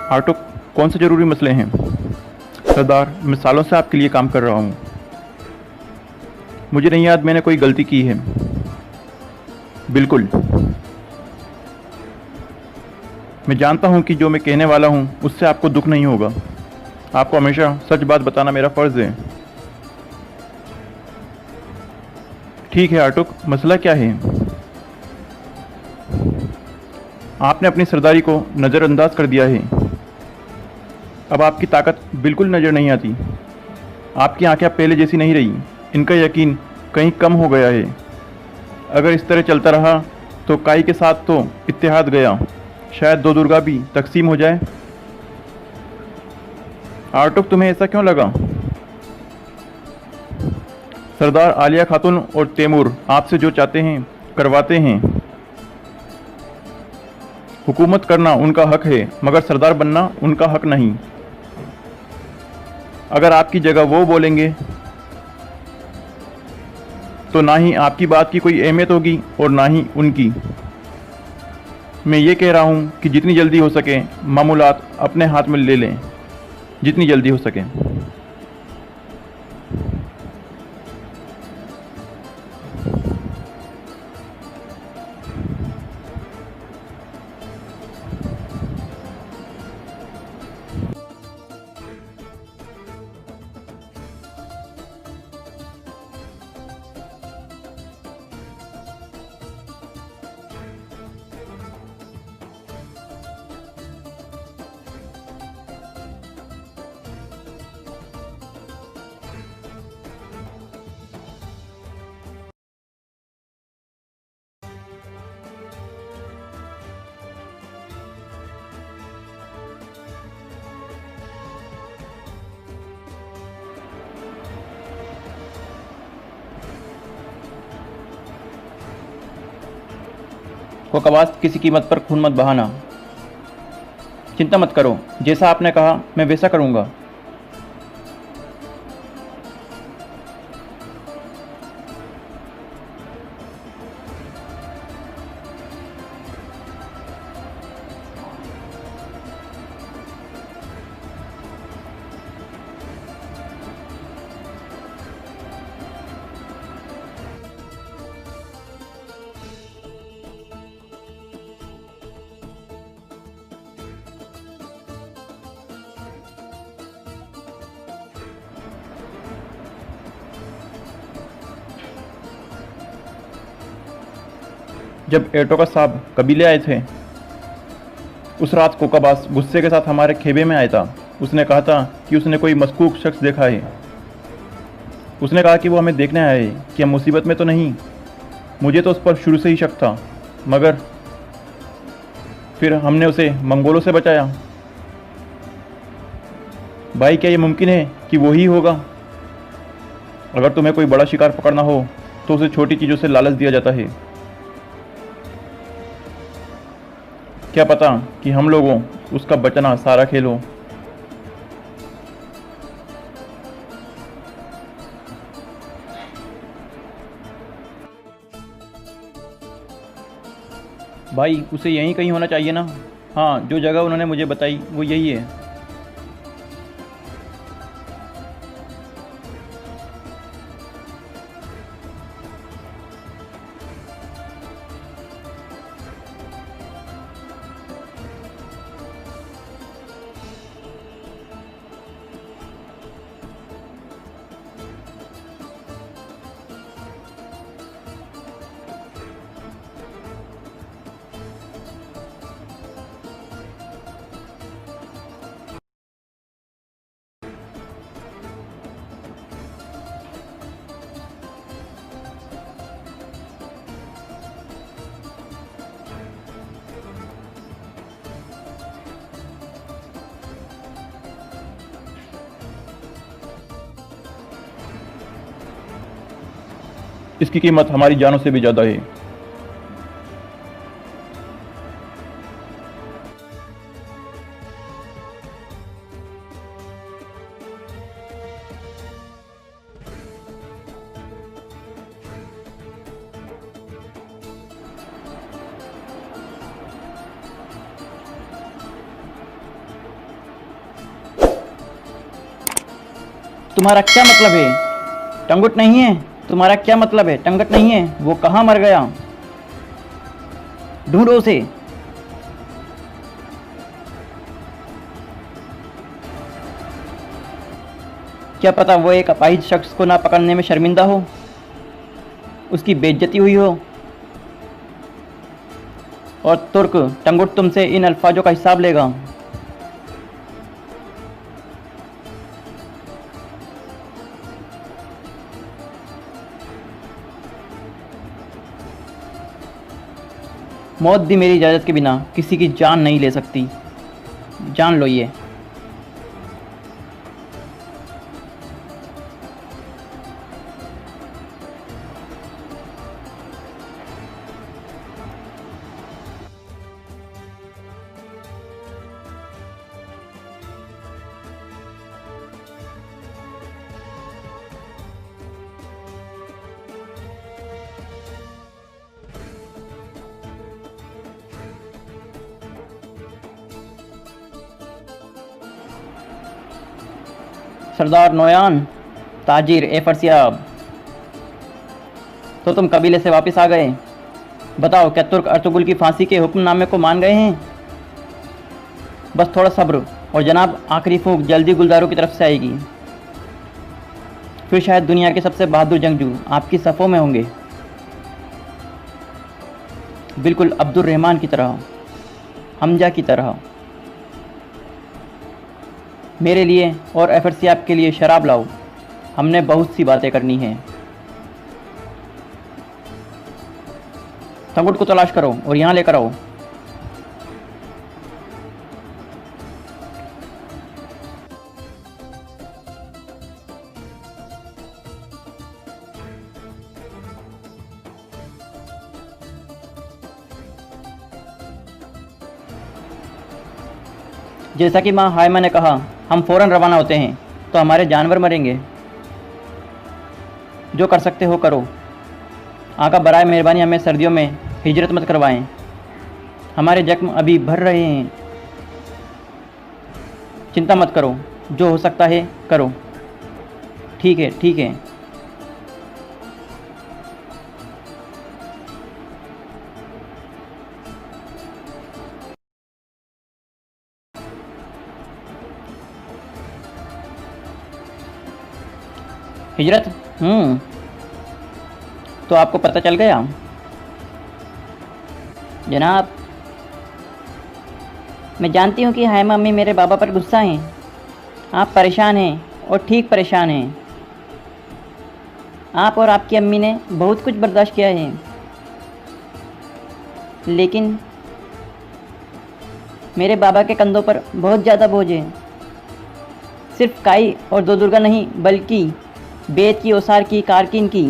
Auto, कौन से ज़रूरी मसले हैं? सरदार, मैं सालों से आपके लिए काम कर रहा हूँ। मुझे नहीं याद मैंने कोई गलती की है। बिल्कुल। मैं जानता हूँ कि जो मैं कहने वाला हूँ उससे आपको दुख नहीं होगा। आपको हमेशा सच बात बताना मेरा फ़र्ज़ है। ठीक है आटुक, मसला क्या है? आपने अपनी सरदारी को नज़रअंदाज कर दिया है। अब आपकी ताकत बिल्कुल नज़र नहीं आती। आपकी आंखें अब पहले जैसी नहीं रही। इनका यकीन कहीं कम हो गया है। अगर इस तरह चलता रहा तो काई के साथ तो इत्तेहाद गया, शायद दो दुर्गा भी तकसीम हो जाए। आर्टुक, तुम्हें ऐसा क्यों लगा? सरदार, आलिया खातून और तैमूर आपसे जो चाहते हैं करवाते हैं। हुकूमत करना उनका हक है, मगर सरदार बनना उनका हक नहीं। अगर आपकी जगह वो बोलेंगे तो ना ही आपकी बात की कोई अहमियत होगी और ना ही उनकी। मैं ये कह रहा हूँ कि जितनी जल्दी हो सके मामूलात अपने हाथ में ले लें, जितनी जल्दी हो सके। कोकावास, किसी कीमत पर खून मत बहाना। चिंता मत करो, जैसा आपने कहा मैं वैसा करूँगा। जब एटोका साहब कबीले आए थे, उस रात कोकाबास गुस्से के साथ हमारे खेबे में आया था। उसने कहा था कि उसने कोई मशकूक शख्स देखा है। उसने कहा कि वो हमें देखने आया है कि हम मुसीबत में तो नहीं। मुझे तो उस पर शुरू से ही शक था, मगर फिर हमने उसे मंगोलों से बचाया। भाई, क्या ये मुमकिन है कि वो ही होगा? अगर तुम्हें कोई बड़ा शिकार पकड़ना हो तो उसे छोटी चीज़ों से लालच दिया जाता है। क्या पता कि हम लोगों उसका बचना सारा खेल हो। भाई, उसे यहीं कहीं होना चाहिए ना। हाँ, जो जगह उन्होंने मुझे बताई वो यही है। इसकी कीमत हमारी जानों से भी ज़्यादा है। तुम्हारा क्या मतलब है? टंगुट नहीं है? तुम्हारा क्या मतलब है? टंगट नहीं है? वो कहाँ मर गया? ढूंढो उसे। क्या पता वो एक अपाहिज शख्स को ना पकड़ने में शर्मिंदा हो, उसकी बेइज्जती हुई हो, और तुर्क टंगुट तुमसे इन अल्फाजों का हिसाब लेगा। मौत भी मेरी इजाज़त के बिना किसी की जान नहीं ले सकती, जान लो ये। सरदार नोयान, ताजिर ए फरसियाब, तो तुम कबीले से वापस आ गए। बताओ, क्या तुर्क अर्तुगरुल की फांसी के हुक्मनामे को मान गए हैं? बस थोड़ा सब्र, और जनाब आखिरी फूंक जल्दी गुलदारों की तरफ से आएगी। फिर शायद दुनिया के सबसे बहादुर जंगजू आपकी सफ़ों में होंगे, बिल्कुल अब्दुल रहमान की तरह, हमजा की तरह। मेरे लिए और एफरसियाब के लिए शराब लाओ, हमने बहुत सी बातें करनी हैं। टंगुट को तलाश करो और यहाँ लेकर आओ। जैसा कि माँ हायमा ने कहा, हम फ़ौरन रवाना होते हैं तो हमारे जानवर मरेंगे। जो कर सकते हो करो। आका बराए मेहरबानी हमें सर्दियों में हिजरत मत करवाएं, हमारे जख्म अभी भर रहे हैं। चिंता मत करो, जो हो सकता है करो। ठीक है, ठीक है। हिजरत? तो आपको पता चल गया? जनाब, मैं जानती हूँ कि हायमा अम्मी मेरे बाबा पर गुस्सा हैं। आप परेशान हैं, और ठीक परेशान हैं। आप और आपकी अम्मी ने बहुत कुछ बर्दाश्त किया है, लेकिन मेरे बाबा के कंधों पर बहुत ज़्यादा बोझ है। सिर्फ काई और दो दुर्गा नहीं, बल्कि बेत की, ओसार की, कारकिन की,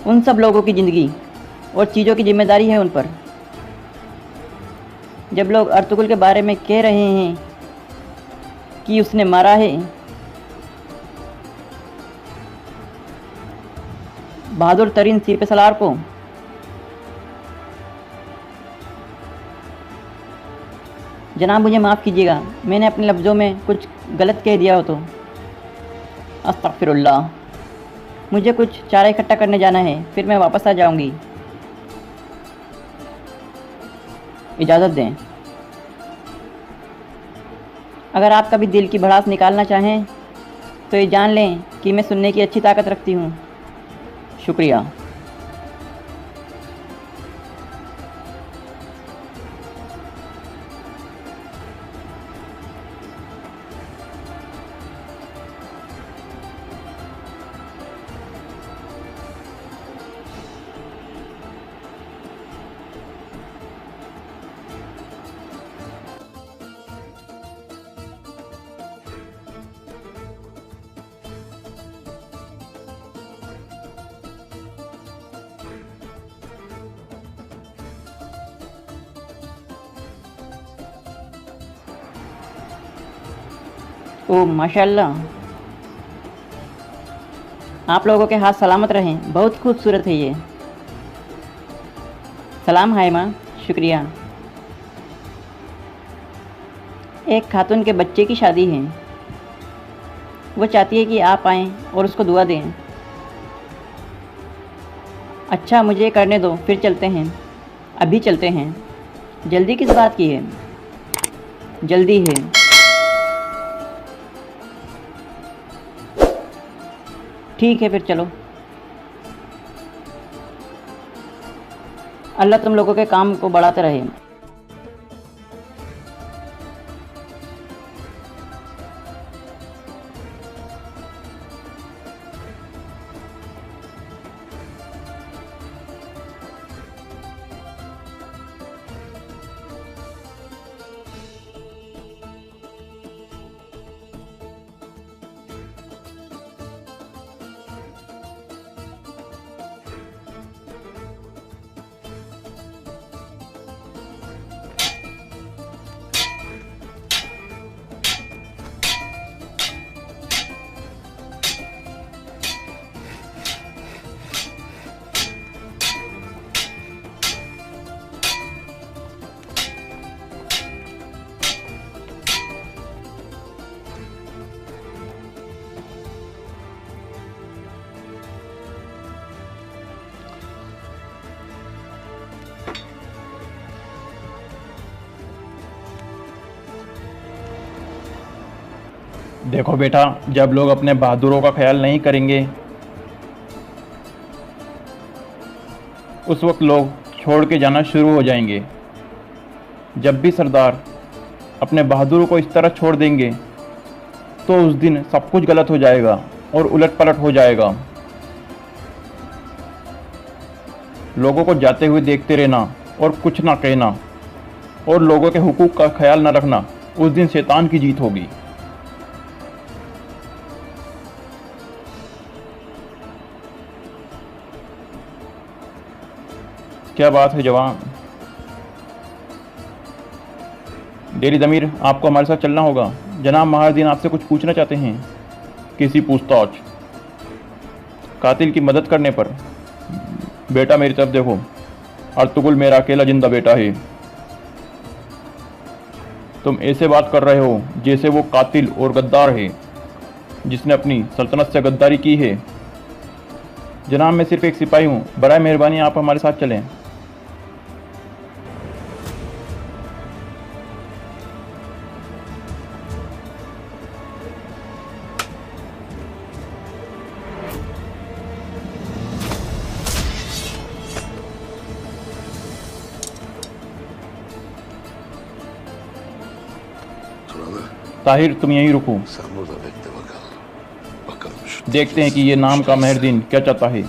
उन सब लोगों की ज़िंदगी और चीज़ों की जिम्मेदारी है उन पर। जब लोग अर्तुगरुल के बारे में कह रहे हैं कि उसने मारा है बहादुर तरीन सिपह सलार को, जनाब मुझे माफ़ कीजिएगा, मैंने अपने लफ्ज़ों में कुछ गलत कह दिया हो तो। अस्तगफिरुल्लाह। मुझे कुछ चारा इकट्ठा करने जाना है, फिर मैं वापस आ जाऊंगी। इजाज़त दें। अगर आप कभी दिल की भड़ास निकालना चाहें तो ये जान लें कि मैं सुनने की अच्छी ताकत रखती हूँ। शुक्रिया। ओह माशाल्लाह, आप लोगों के हाथ सलामत रहें, बहुत खूबसूरत है ये। सलाम हायमा, शुक्रिया। एक खातून के बच्चे की शादी है। वो चाहती है कि आप आएँ और उसको दुआ दें। अच्छा, मुझे करने दो, फिर चलते हैं। अभी चलते हैं। जल्दी किस बात की है? जल्दी है। ठीक है, फिर चलो। अल्लाह तुम लोगों के काम को बढ़ाते रहे। देखो बेटा, जब लोग अपने बहादुरों का ख्याल नहीं करेंगे उस वक्त लोग छोड़ के जाना शुरू हो जाएंगे। जब भी सरदार अपने बहादुरों को इस तरह छोड़ देंगे तो उस दिन सब कुछ गलत हो जाएगा और उलट पलट हो जाएगा। लोगों को जाते हुए देखते रहना और कुछ ना कहना और लोगों के हुकूक का ख्याल न रखना, उस दिन शैतान की जीत होगी। क्या बात है जवान? डेरी ज़मीर, आपको हमारे साथ चलना होगा। जनाब महारदीन आपसे कुछ पूछना चाहते हैं। किसी पूछताछ? कातिल की मदद करने पर? बेटा मेरी तरफ देखो, अर्तुगरुल मेरा अकेला जिंदा बेटा है। तुम ऐसे बात कर रहे हो जैसे वो कातिल और गद्दार है जिसने अपनी सल्तनत से गद्दारी की है। जनाब मैं सिर्फ एक सिपाही हूँ, बराए मेहरबानी आप हमारे साथ चलें। ताहिर तुम यहीं रुको, देखते हैं कि ये नाम का मेहरदीन क्या चाहता है।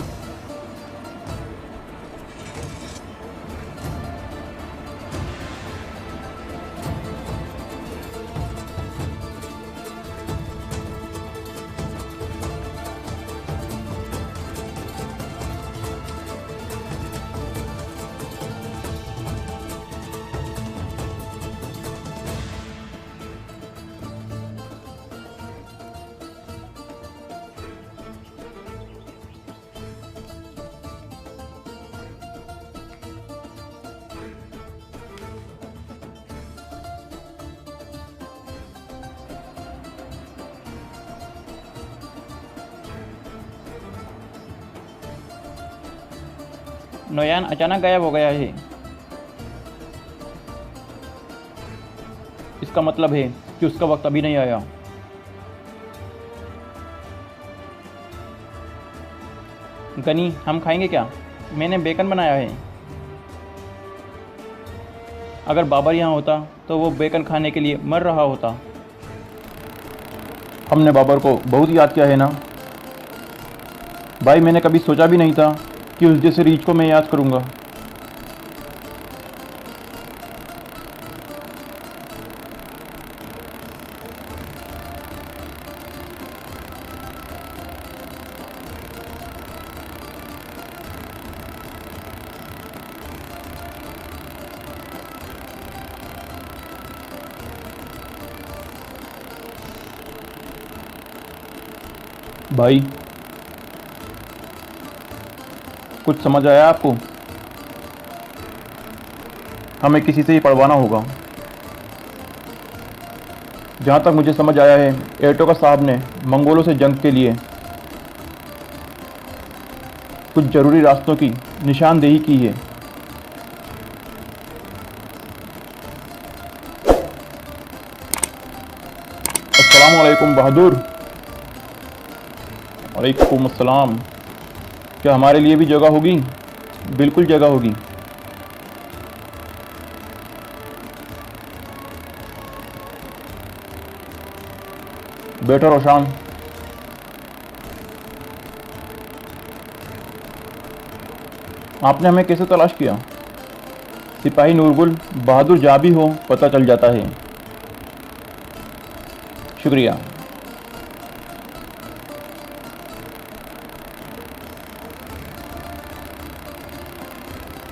नोयान अचानक गायब हो गया है। इसका मतलब है कि उसका वक्त अभी नहीं आया। गनी, हम खाएंगे क्या? मैंने बेकन बनाया है। अगर बाबर यहाँ होता तो वो बेकन खाने के लिए मर रहा होता। हमने बाबर को बहुत याद किया है ना भाई। मैंने कभी सोचा भी नहीं था कि उस जैसे रीछ को मैं याद करूँगा। भाई कुछ समझ आया आपको? हमें किसी से ही पढ़वाना होगा। जहाँ तक मुझे समझ आया है, एर्टुगा साहब ने मंगोलों से जंग के लिए कुछ ज़रूरी रास्तों की निशानदेही की है। अस्सलाम वालेकुम बहादुर। वालेकुम अस्सलाम। क्या हमारे लिए भी जगह होगी? बिल्कुल जगह होगी। बैठो रोशान। आपने हमें कैसे तलाश किया? सिपाही नूरगुल बहादुर जहाँ भी हो पता चल जाता है। शुक्रिया।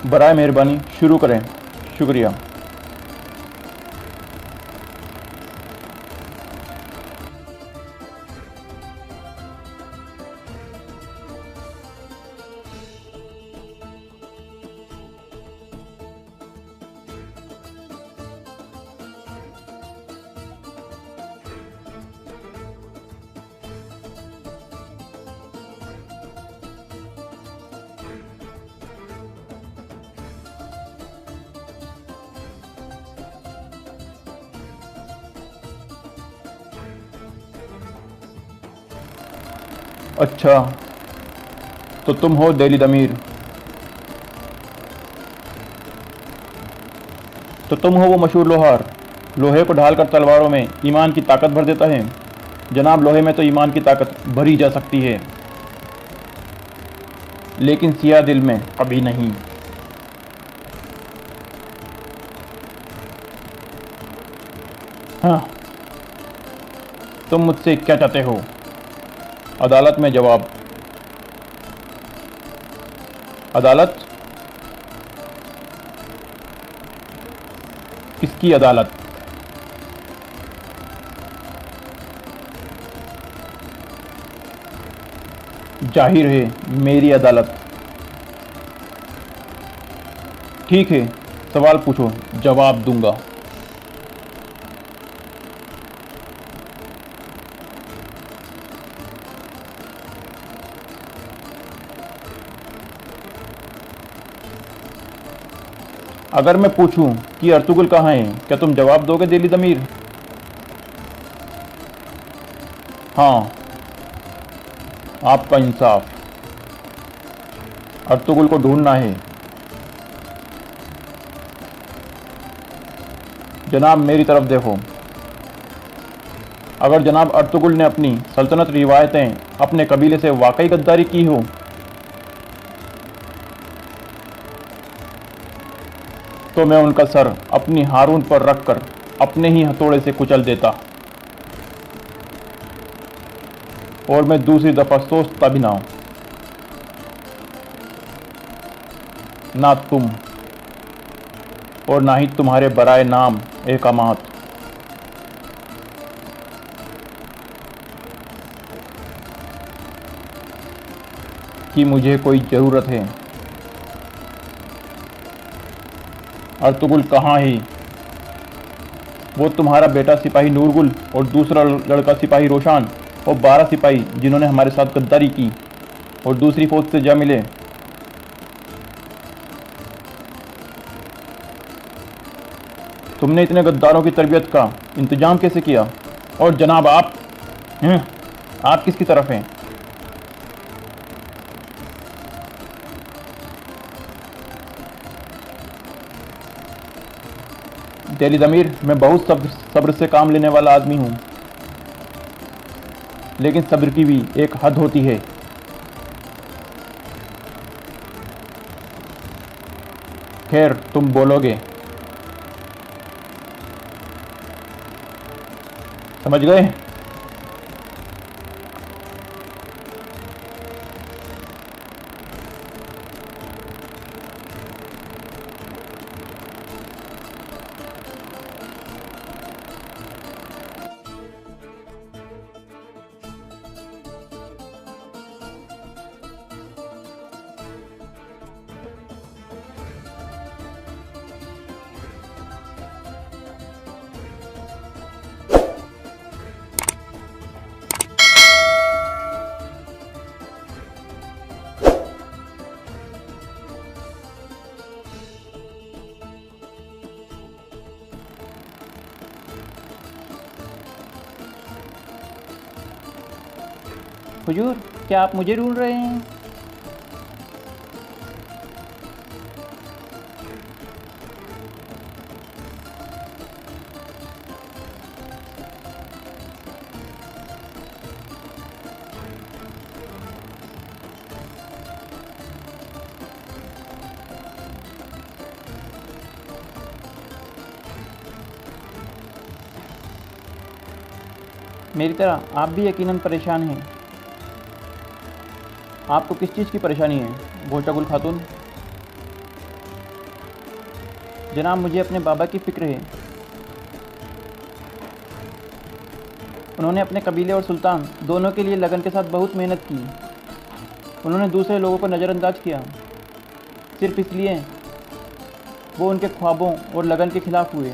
बराए मेहरबानी शुरू करें। शुक्रिया। अच्छा, तो तुम हो देलिद अमीर। तो तुम हो वो मशहूर लोहार, लोहे को ढालकर तलवारों में ईमान की ताकत भर देता है। जनाब, लोहे में तो ईमान की ताकत भरी जा सकती है, लेकिन सिया दिल में कभी नहीं। हाँ, तुम मुझसे क्या चाहते हो? अदालत में जवाब। अदालत? किसकी अदालत? जाहिर है मेरी अदालत। ठीक है, सवाल पूछो, जवाब दूंगा। अगर मैं पूछूं कि अर्तुगरुल कहाँ है, क्या तुम जवाब दोगे देलिद अमीर? हाँ, आपका इंसाफ। अर्तुगरुल को ढूंढना है। जनाब, मेरी तरफ देखो। अगर जनाब अर्तुगरुल ने अपनी सल्तनत रिवायतें अपने कबीले से वाकई गद्दारी की हो, तो मैं उनका सर अपनी हारून पर रखकर अपने ही हथौड़े से कुचल देता, और मैं दूसरी दफा सोचता भी ना तुम और ना ही तुम्हारे बराए नाम एकामात। कि मुझे कोई ज़रूरत है। अर्तुगरुल कहाँ है? वो तुम्हारा बेटा सिपाही नूरगुल और दूसरा लड़का सिपाही रोशान और 12 सिपाही जिन्होंने हमारे साथ गद्दारी की और दूसरी फौज से जा मिले। तुमने इतने गद्दारों की तरबियत का इंतजाम कैसे किया? और जनाब आप किसकी तरफ हैं? देलिद अमीर, मैं बहुत सब्र से काम लेने वाला आदमी हूँ, लेकिन सब्र की भी एक हद होती है। खैर, तुम बोलोगे। समझ गए? हुजूर, क्या आप मुझे ढूंढ रहे हैं? मेरी तरह आप भी यकीनन परेशान हैं। आपको किस चीज़ की परेशानी है गोचागुल खातून? जनाब, मुझे अपने बाबा की फ़िक्र है। उन्होंने अपने कबीले और सुल्तान दोनों के लिए लगन के साथ बहुत मेहनत की। उन्होंने दूसरे लोगों को नज़रअंदाज किया सिर्फ इसलिए वो उनके ख्वाबों और लगन के खिलाफ हुए।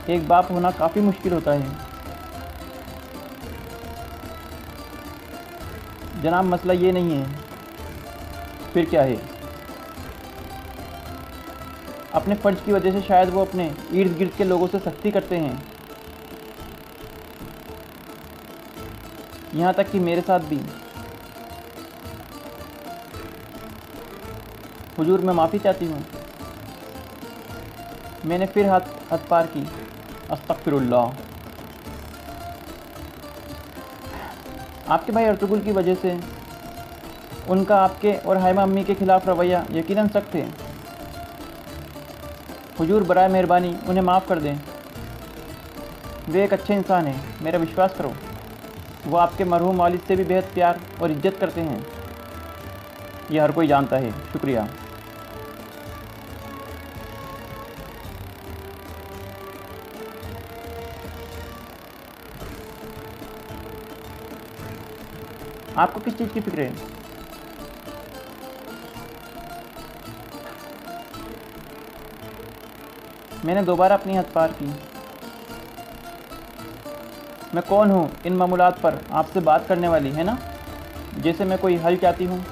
एक बाप होना काफ़ी मुश्किल होता है। जनाब, मसला ये नहीं है। फिर क्या है? अपने फ़र्ज की वजह से शायद वो अपने इर्द गिर्द के लोगों से सख्ती करते हैं, यहाँ तक कि मेरे साथ भी। हुजूर, मैं माफ़ी चाहती हूँ। मैंने फिर हद पार की। अस्तगफिरुल्लाह। आपके भाई अर्तुगरुल की वजह से उनका आपके और हाइमा अम्मी के खिलाफ रवैया यकीनन सख्त है। हुजूर, बराए मेहरबानी उन्हें माफ़ कर दें। वे एक अच्छे इंसान हैं, मेरा विश्वास करो। वो आपके मरहूम वालिद से भी बेहद प्यार और इज्जत करते हैं। यह हर कोई जानता है। शुक्रिया। आपको किस चीज़ की फिक्र है? मैंने दोबारा अपनी हद पार की। मैं कौन हूँ इन मामूलात पर आपसे बात करने वाली, है ना? जैसे मैं कोई हल चाहती हूँ।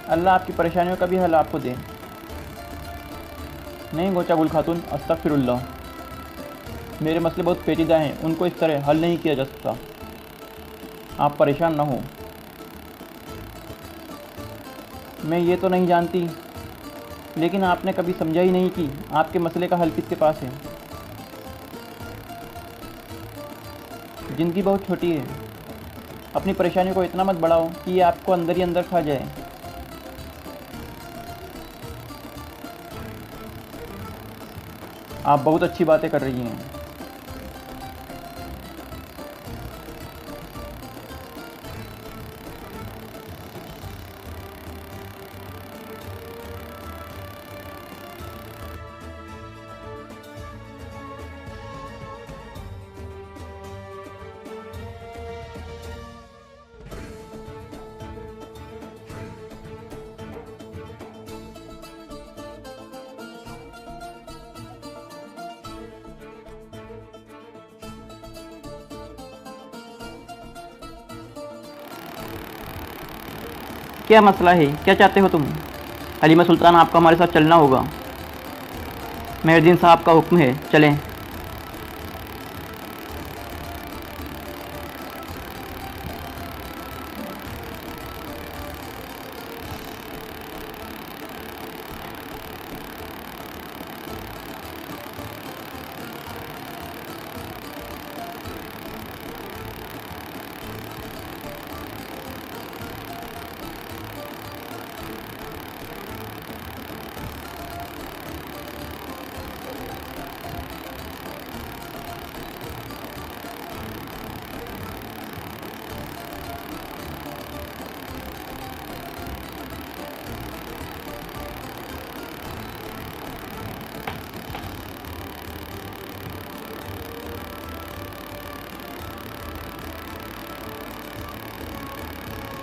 अल्लाह आपकी परेशानियों का भी हल आपको दे। नहीं गोचागुल खातून, अस्तगफिरुल्लाह। मेरे मसले बहुत पेचीदा हैं, उनको इस तरह हल नहीं किया जा सकता। आप परेशान ना हो। मैं ये तो नहीं जानती, लेकिन आपने कभी समझा ही नहीं कि आपके मसले का हल किसके पास है। ज़िंदगी बहुत छोटी है। अपनी परेशानियों को इतना मत बढ़ाओ कि ये आपको अंदर ही अंदर खा जाए। आप बहुत अच्छी बातें कर रही हैं। क्या मसला है? क्या चाहते हो तुम? हलीमा सुल्तान, आपको हमारे साथ चलना होगा। मेहरदीन साहब का हुक्म है, चलें।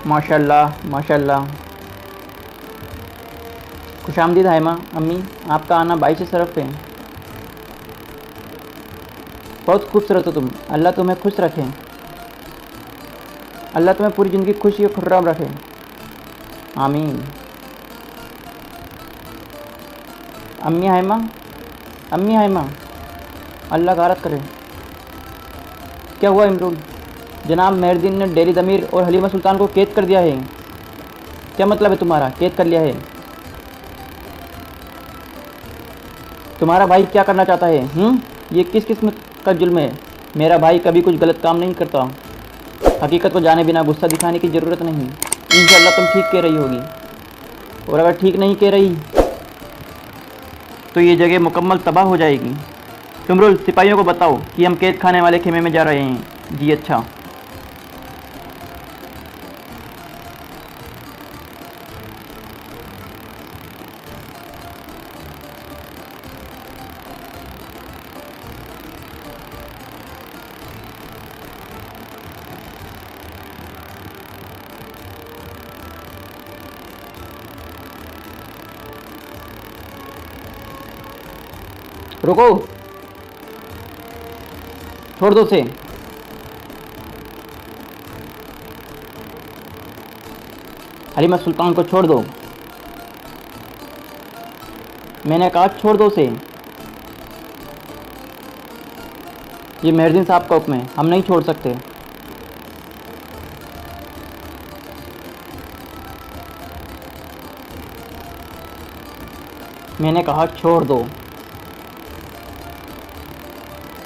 माशाल्लाह माशाल्लाह। खुशामदीद हाइमा अम्मी, आपका आना बाइश शरफ है। बहुत खूबसूरत हो तुम। अल्लाह तुम्हें खुश रखे। अल्लाह तुम्हें पूरी ज़िंदगी खुशी और खुर्राम रखे। आमीन। अम्मी हाइमा, अम्मी हाइमा, अल्लाह गारत करे। क्या हुआ इमरुल? जनाब मेहरदीन ने डेली दमीर और हलीमा सुल्तान को कैद कर दिया है। क्या मतलब है तुम्हारा, कैद कर लिया है? तुम्हारा भाई क्या करना चाहता है? ये किस किस्म का जुल्म है? मेरा भाई कभी कुछ गलत काम नहीं करता। हकीकत को जाने बिना गुस्सा दिखाने की ज़रूरत नहीं। इंशाअल्लाह तुम ठीक कह रही होगी, और अगर ठीक नहीं कह रही तो ये जगह मुकम्मल तबाह हो जाएगी। इमरुल, सिपाहियों को बताओ कि हम कैद खाने वाले खेमे में जा रहे हैं। जी अच्छा। रुको, छोड़ दो उसे। हलीमा सुल्तान को छोड़ दो। मैंने कहा छोड़ दो उसे। ये मेहरदीन साहब का हुक्म है, हम नहीं छोड़ सकते। मैंने कहा छोड़ दो,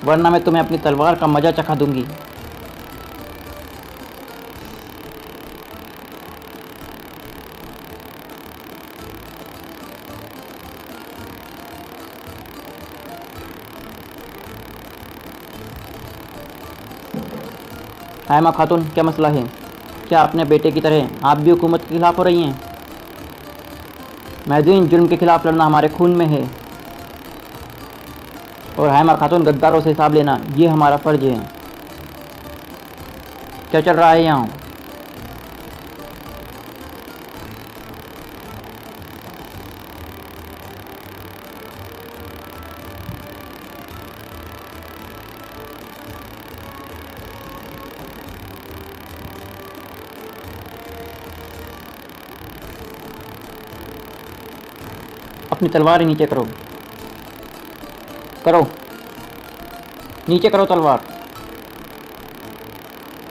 वरना मैं तुम्हें अपनी तलवार का मजा चखा दूंगी। हायमा खातून, क्या मसला है? क्या अपने बेटे की तरह आप भी हुकूमत के खिलाफ हो रही हैं? महदीन, जुर्म के खिलाफ लड़ना हमारे खून में है, और हायमा खातून गद्दारों से हिसाब लेना ये हमारा फ़र्ज है। क्या चल रहा है यहाँ? अपनी तलवार नीचे करो, करो नीचे करो तलवार।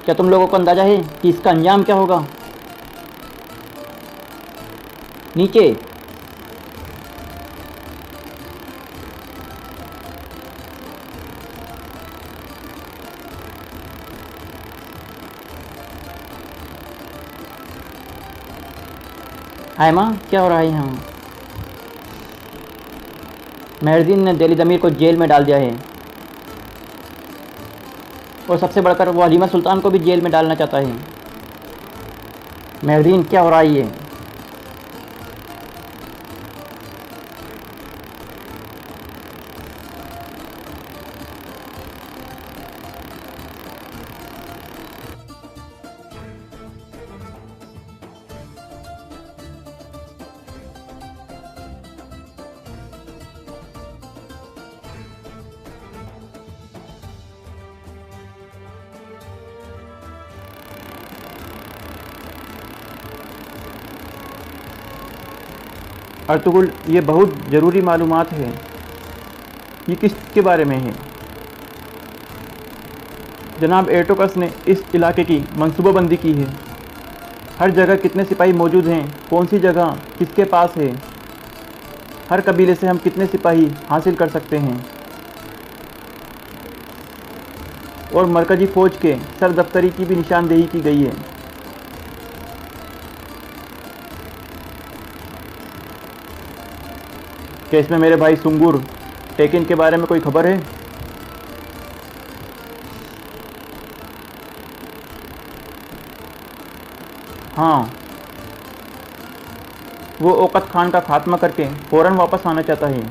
क्या तुम लोगों को अंदाजा है कि इसका अंजाम क्या होगा? नीचे। हाय माँ, क्या हो रहा है यहाँ? मेहरदीन ने दिल्ली दमीर को जेल में डाल दिया है, और सबसे बढ़कर वो हलीमा सुल्तान को भी जेल में डालना चाहता है। मेहरदीन, क्या हो रहा है ये? अर्तुगरुल, ये बहुत ज़रूरी मालूमात है। ये किसके बारे में है? जनाब एर्टोकस ने इस इलाके की मंसूबाबंदी की है। हर जगह कितने सिपाही मौजूद हैं, कौन सी जगह किसके पास है, हर कबीले से हम कितने सिपाही हासिल कर सकते हैं, और मरकजी फ़ौज के सर दफ्तरी की भी निशानदेही की गई है। क्या इसमें मेरे भाई सुंगुर टेकिन के बारे में कोई खबर है? हाँ, वो औकत खान का खात्मा करके फ़ौरन वापस आना चाहता है।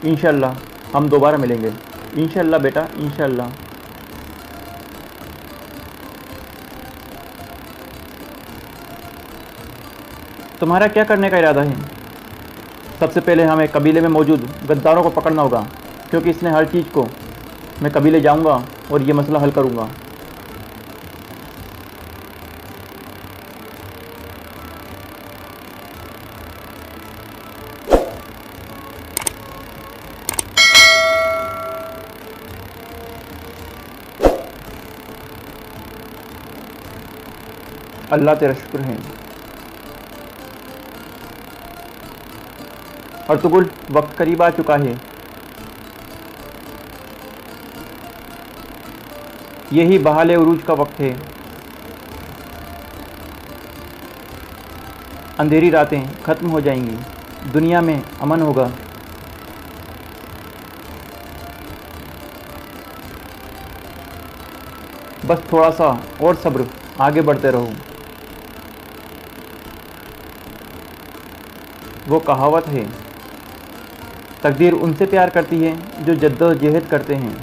इंशाअल्लाह हम दोबारा मिलेंगे। इंशाअल्लाह बेटा, इंशाअल्लाह। तुम्हारा क्या करने का इरादा है? सबसे पहले हमें कबीले में मौजूद गद्दारों को पकड़ना होगा, क्योंकि इसने हर चीज़ को। मैं कबीले जाऊंगा और ये मसला हल करूंगा। अल्लाह तेरा शुक्र है। अर्तुगरुल, वक्त करीब आ चुका है। यही बहाल उरूज का वक्त है। अंधेरी रातें खत्म हो जाएंगी, दुनिया में अमन होगा। बस थोड़ा सा और सब्र, आगे बढ़ते रहो। वो कहावत है, तकदीर उनसे प्यार करती है जो जद्दोजहद करते हैं।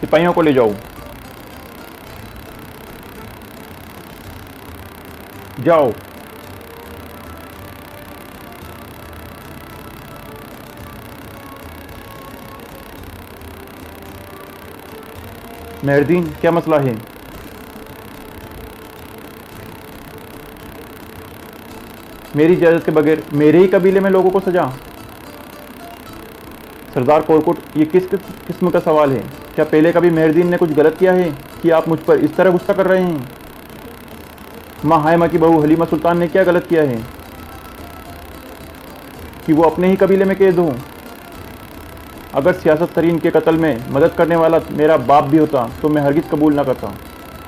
सिपाहियों को ले जाओ। जाओ। मेहरदीन, क्या मसला है? मेरी इजाज़त के बगैर मेरे ही कबीले में लोगों को सजा? सरदार कोरकुट, ये किस किस्म का सवाल है? क्या पहले कभी मेहरदीन ने कुछ गलत किया है कि आप मुझ पर इस तरह गुस्सा कर रहे हैं? माँ हायमा की बहू हलीमा सुल्तान ने क्या गलत किया है कि वो अपने ही कबीले में कैद हो? अगर सियासत तरीन के कत्ल में मदद करने वाला मेरा बाप भी होता तो मैं हरगिज़ कबूल ना करता।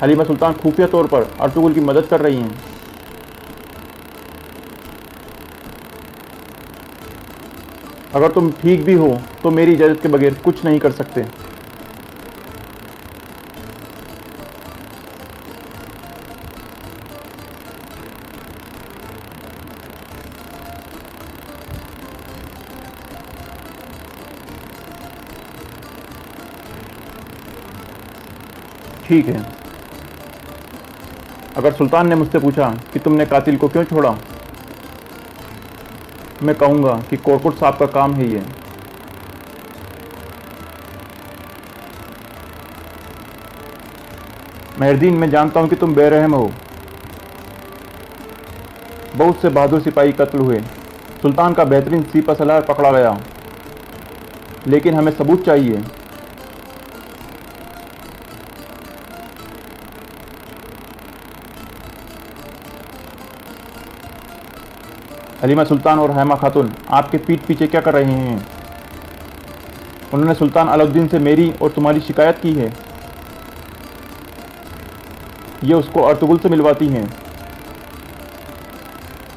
हलीमा सुल्तान खुफिया तौर पर अर्तुगरुल की मदद कर रही हैं। अगर तुम ठीक भी हो तो मेरी इजाज़त के बगैर कुछ नहीं कर सकते। ठीक है। अगर सुल्तान ने मुझसे पूछा कि तुमने कातिल को क्यों छोड़ा, मैं कहूँगा कि कोरकुट साहब का काम है ये। मेहरदीन, मैं जानता हूँ कि तुम बेरहम हो। बहुत से बहादुर सिपाही कत्ल हुए, सुल्तान का बेहतरीन सिपह सलार पकड़ा गया, लेकिन हमें सबूत चाहिए। हलीमा सुल्तान और हैमा खातून आपके पीठ पीछे क्या कर रहे हैं? उन्होंने सुल्तान अलाउद्दीन से मेरी और तुम्हारी शिकायत की है। ये उसको अर्तुगरुल से मिलवाती हैं।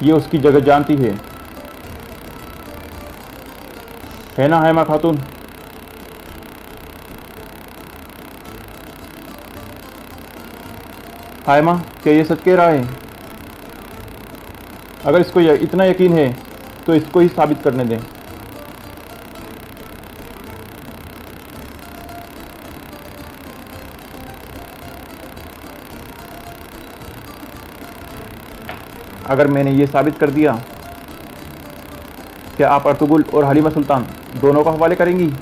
ये उसकी जगह जानती है ना हैमा खातून? हैमा, क्या ये सच कह रहा है? अगर इसको इतना यकीन है तो इसको ही साबित करने दें। अगर मैंने ये साबित कर दिया, क्या आप अर्तुगरुल और हलीमा सुल्तान दोनों को हवाले करेंगी?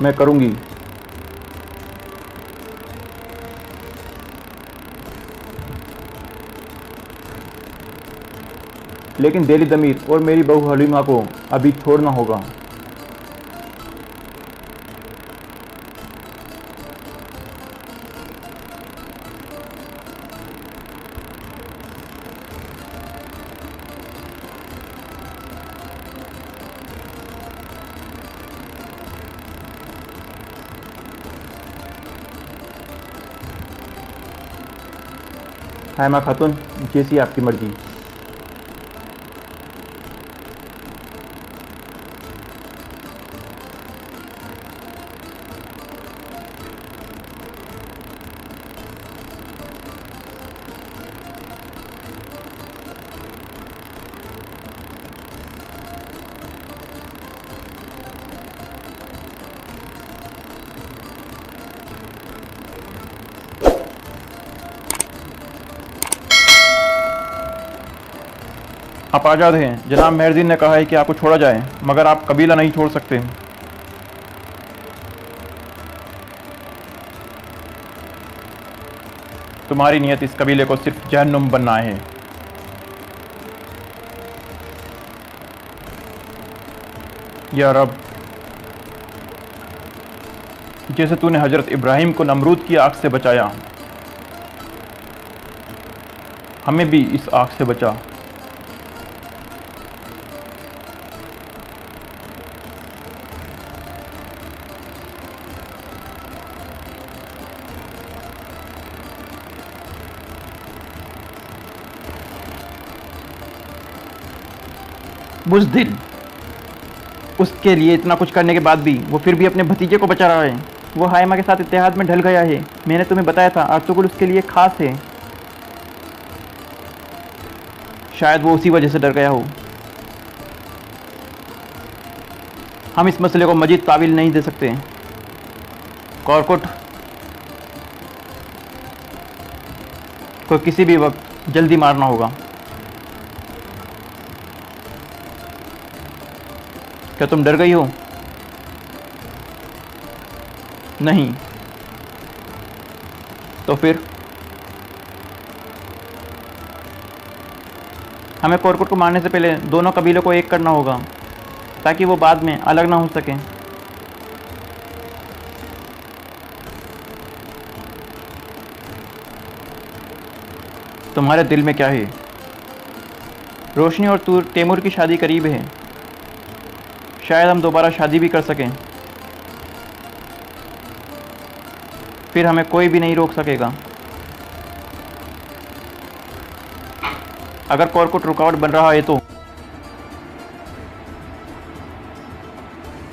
मैं करूंगी। लेकिन दिली दमीर और मेरी बहू हलीमा को अभी छोड़ना होगा। हैमा खातून, जैसी आपकी मर्जी। आप आज़ाद हैं। जनाब मेहरदीन ने कहा है कि आपको छोड़ा जाए, मगर आप कबीला नहीं छोड़ सकते। तुम्हारी नीयत इस कबीले को सिर्फ जहन्नुम बनना है। या रब, जैसे तूने हजरत इब्राहिम को नमरूद की आग से बचाया, हमें भी इस आग से बचा। बुज़दिल, उसके लिए इतना कुछ करने के बाद भी वो फिर भी अपने भतीजे को बचा रहा है। वो हाइमा के साथ इत्तेहाद में ढल गया है। मैंने तुम्हें बताया था अर्तुगरुल उसके लिए खास है। शायद वो उसी वजह से डर गया हो। हम इस मसले को मजीद तावील नहीं दे सकते। कॉरकुट को किसी भी वक्त जल्दी मारना होगा। क्या तुम डर गई हो? नहीं। तो फिर हमें कोरकुट को मारने से पहले दोनों कबीलों को एक करना होगा, ताकि वो बाद में अलग ना हो सकें। तुम्हारे दिल में क्या है? रोशनी और तैमूर की शादी करीब है। शायद हम दोबारा शादी भी कर सकें। फिर हमें कोई भी नहीं रोक सकेगा। अगर कोरकुट रुकावट बन रहा है तो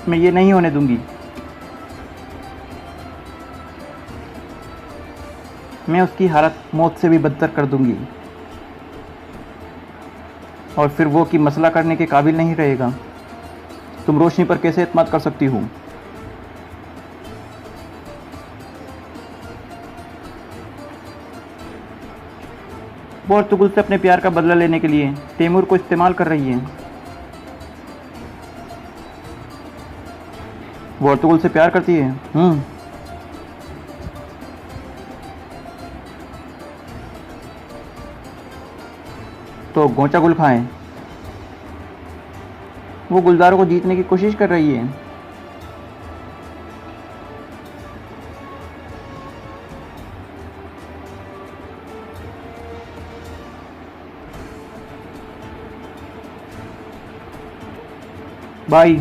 मैं ये नहीं होने दूंगी। मैं उसकी हालत मौत से भी बदतर कर दूंगी, और फिर वो कि मसला करने के काबिल नहीं रहेगा। तुम रोशनी पर कैसे एतमाद कर सकती हो? वो अर्तुगरुल से अपने प्यार का बदला लेने के लिए तैमूर को इस्तेमाल कर रही है। वो अर्तुगरुल से प्यार करती है। तो गोंचा गुल खाएं। वो गुलदारों को जीतने की कोशिश कर रही है। भाई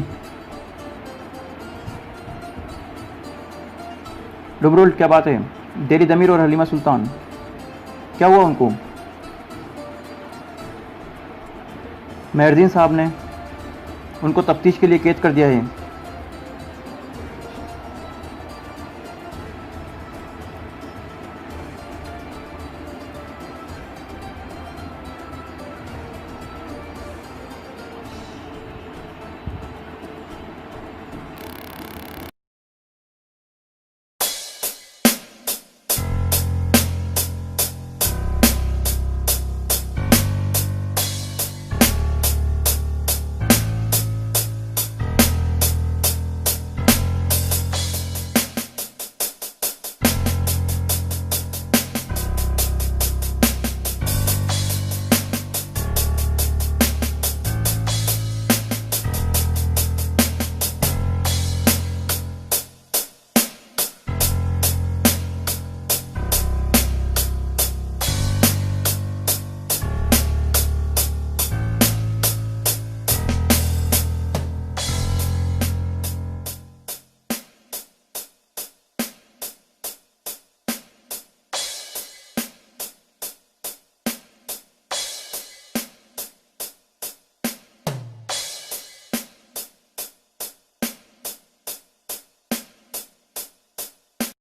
डुबरुल, क्या बात है? डेली दमीर और हलीमा सुल्तान, क्या हुआ उनको? मेहरदीन साहब ने उनको तफ्तीश के लिए कैद कर दिया है।